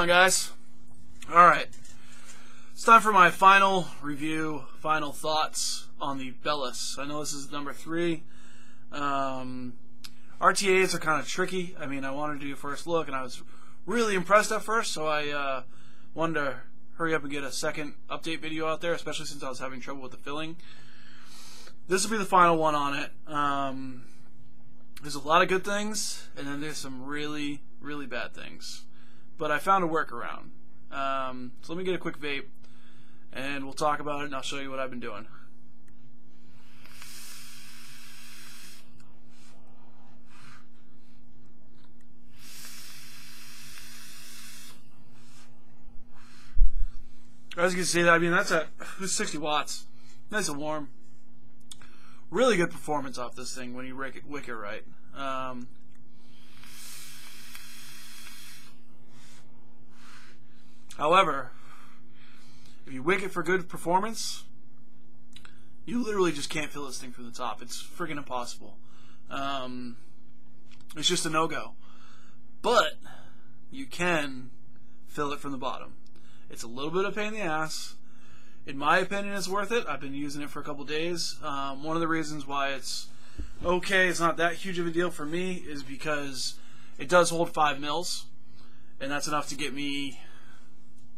on, guys? Alright, it's time for my final review, final thoughts on the Bellus. I know this is number 3. RTAs are kind of tricky. I mean, I wanted to do a first look, and I was really impressed at first, so I wanted to hurry up and get a second update video out there, especially since I was having trouble with the filling. This will be the final one on it. There's a lot of good things, and then there's some really, really bad things. But I found a workaround. So let me get a quick vape, and we'll talk about it, and I'll show you what I've been doing. As you can see, I mean, that's 60 watts. Nice and warm. Really good performance off this thing when you wick it right. However, if you wick it for good performance, you literally just can't fill this thing from the top. It's friggin' impossible. It's just a no-go. But you can fill it from the bottom. It's a little bit of a pain in the ass. In my opinion, it's worth it. I've been using it for a couple days. One of the reasons why it's okay, it's not that huge of a deal for me, is because it does hold 5 mils, and that's enough to get me,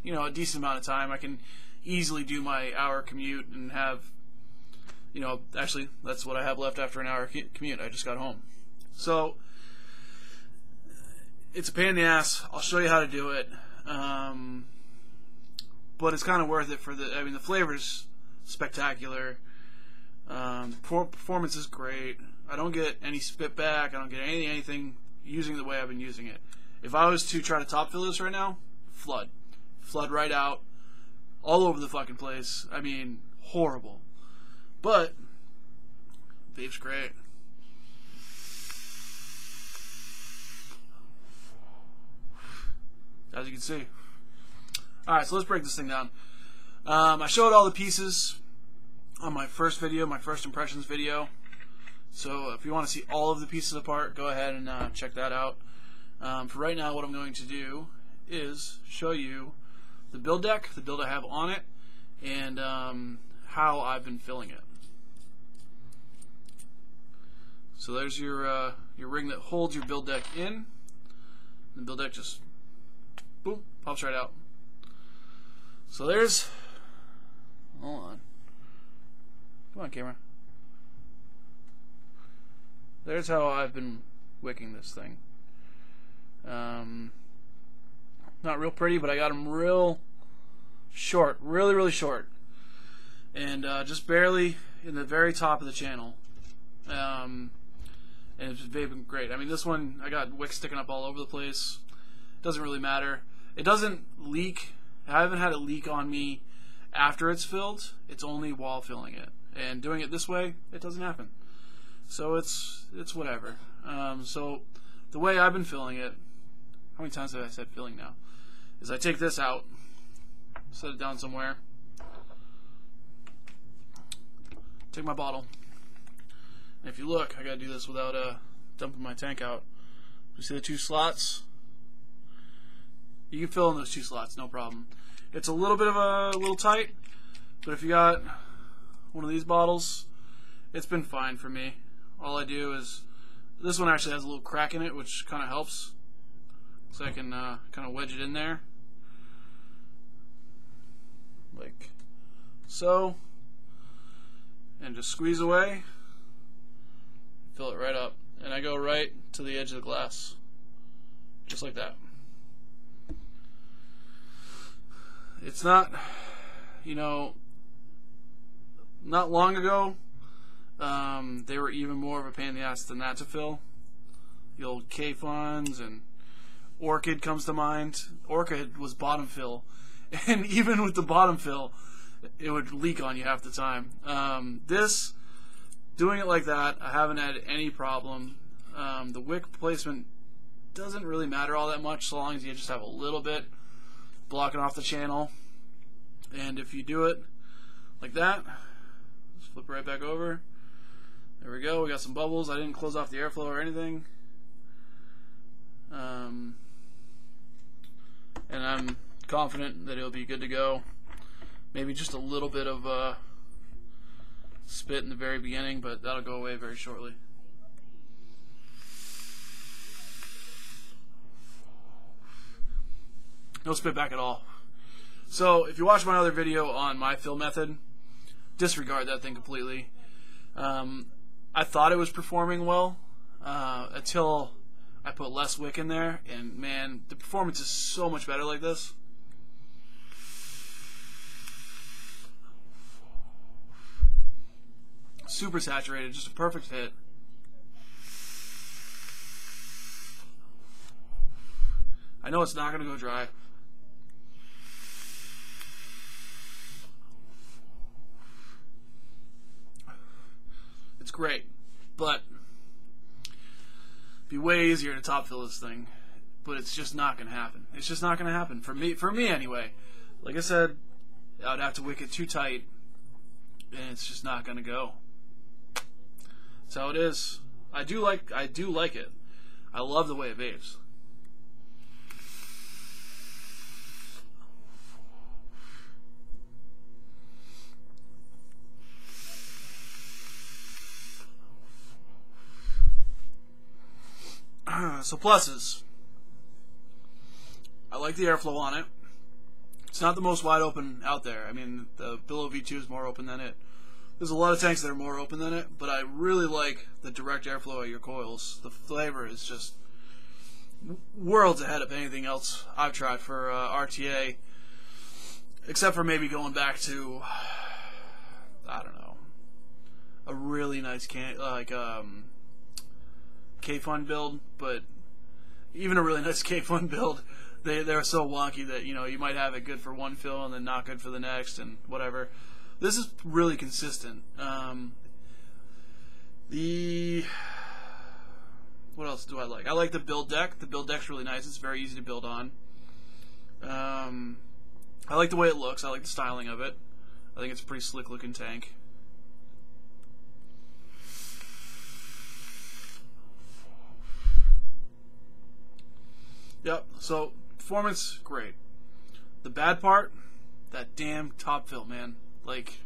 you know, a decent amount of time. I can easily do my hour commute and have, you know, actually that's what I have left after an hour commute. I just got home. So it's a pain in the ass. I'll show you how to do it. But it's kind of worth it for I mean, the flavor's spectacular. Performance is great. I don't get any spit back. I don't get anything using it the way I've been using it. If I was to try to top fill this right now, flood right out, all over the fucking place. I mean, horrible. But vape's great. As you can see. Alright, so let's break this thing down. I showed all the pieces on my first video, my first impressions video. So if you want to see all of the pieces apart, go ahead and check that out. For right now, what I'm going to do is show you the build deck, the build I have on it, and how I've been filling it. So there's your ring that holds your build deck in. The build deck just, boom, pops right out. So there's, hold on, come on camera, there's how I've been wicking this thing. Not real pretty, but I got them real short, really short, and just barely in the very top of the channel, and it's vaping great. I mean, this one, I got wick sticking up all over the place. Doesn't really matter. It doesn't leak. I haven't had it leak on me after it's filled. It's only while filling it. And doing it this way, it doesn't happen. So it's whatever. So the way I've been filling it, how many times have I said filling now? Is I take this out, set it down somewhere, take my bottle, and if you look, I gotta do this without dumping my tank out. You see the 2 slots? You can fill in those 2 slots, no problem. It's a little bit of a little tight, but if you got one of these bottles, it's been fine for me. All I do is, this one actually has a little crack in it, which kind of helps, so I can kind of wedge it in there, like so, and just squeeze away, fill it right up, and I go right to the edge of the glass, just like that. It's not, you know, not long ago, they were even more of a pain in the ass than that to fill. The old K-Funds and Orchid comes to mind. Orchid was bottom fill, and even with the bottom fill, it would leak on you half the time. This, doing it like that, I haven't had any problem. The wick placement doesn't really matter all that much, so long as you just have a little bit blocking off the channel. And if you do it like that, just flip right back over. There we go. We got some bubbles. I didn't close off the airflow or anything. and I'm confident that it'll be good to go. Maybe just a little bit of spit in the very beginning, but that'll go away very shortly. No spit back at all. So if you watch my other video on my fill method, disregard that thing completely. I thought it was performing well until I put less wick in there, and man, the performance is so much better like this. Super saturated, just a perfect hit. I know it's not going to go dry. It's great, but it'd be way easier to top fill this thing, but it's just not going to happen. It's just not going to happen for me anyway. Like I said, I'd have to wick it too tight, and it's just not going to go. That's how it is. I do like it. I love the way it vapes. So pluses. I like the airflow on it. It's not the most wide open out there. I mean, the Bellus V2 is more open than it. There's a lot of tanks that are more open than it, but I really like the direct airflow of your coils. The flavor is just worlds ahead of anything else I've tried for RTA, except for maybe going back to, I don't know, a really nice K-Fun build, but even a really nice K-Fun build, they're so wonky that, you know, you might have it good for one fill and then not good for the next and whatever. This is really consistent. What else do I like? I like the build deck. The build deck's really nice. It's very easy to build on. I like the way it looks. I like the styling of it. I think it's a pretty slick looking tank. Yep, so performance, great. The bad part, that damn top fill, man. Like,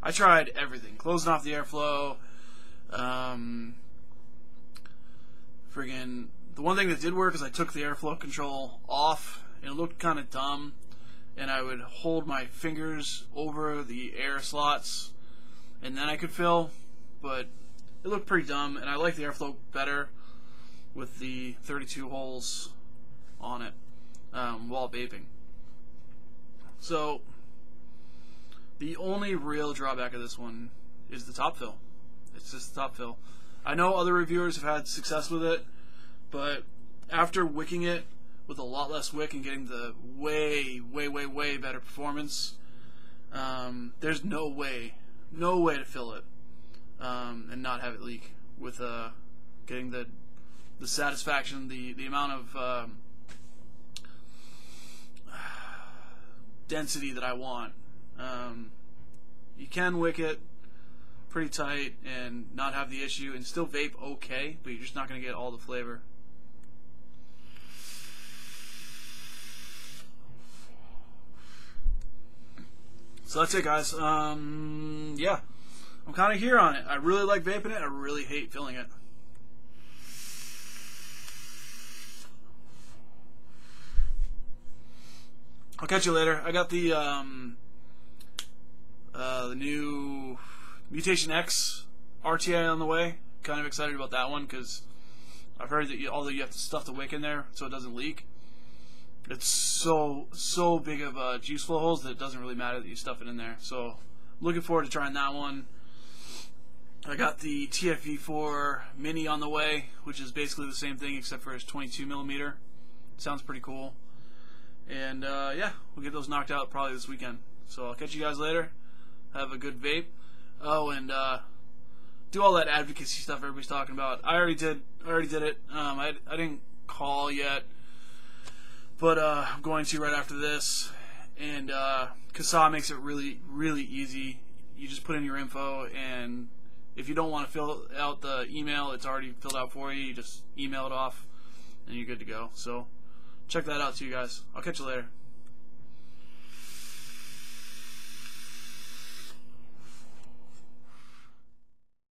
I tried everything. Closing off the airflow. Friggin', the one thing that did work is I took the airflow control off, and it looked kind of dumb. And I would hold my fingers over the air slots, and then I could fill. But it looked pretty dumb, and I like the airflow better with the 32 holes on it while vaping. So the only real drawback of this one is the top fill. It's just the top fill. I know other reviewers have had success with it, but after wicking it with a lot less wick and getting the way better performance, there's no way to fill it and not have it leak with getting the satisfaction, the amount of density that I want. You can wick it pretty tight and not have the issue and still vape okay, but you're just not going to get all the flavor. So that's it, guys. Yeah, I'm kind of here on it. I really like vaping it. I really hate filling it. I'll catch you later. I got the new Mutation X RTA on the way. Kind of excited about that one because I've heard that although you have to stuff the wick in there so it doesn't leak, it's so big of juice flow holes that it doesn't really matter that you stuff it in there. So I'm looking forward to trying that one. I got the TFV4 Mini on the way, which is basically the same thing except for it's 22mm. Sounds pretty cool. And yeah, we'll get those knocked out probably this weekend. So I'll catch you guys later. Have a good vape. Oh, and do all that advocacy stuff everybody's talking about. I already did it. I didn't call yet, but I'm going to right after this. And CASA makes it really easy. You just put in your info, and if you don't want to fill out the email, it's already filled out for you. You just email it off, and you're good to go. So check that out to you guys. I'll catch you later.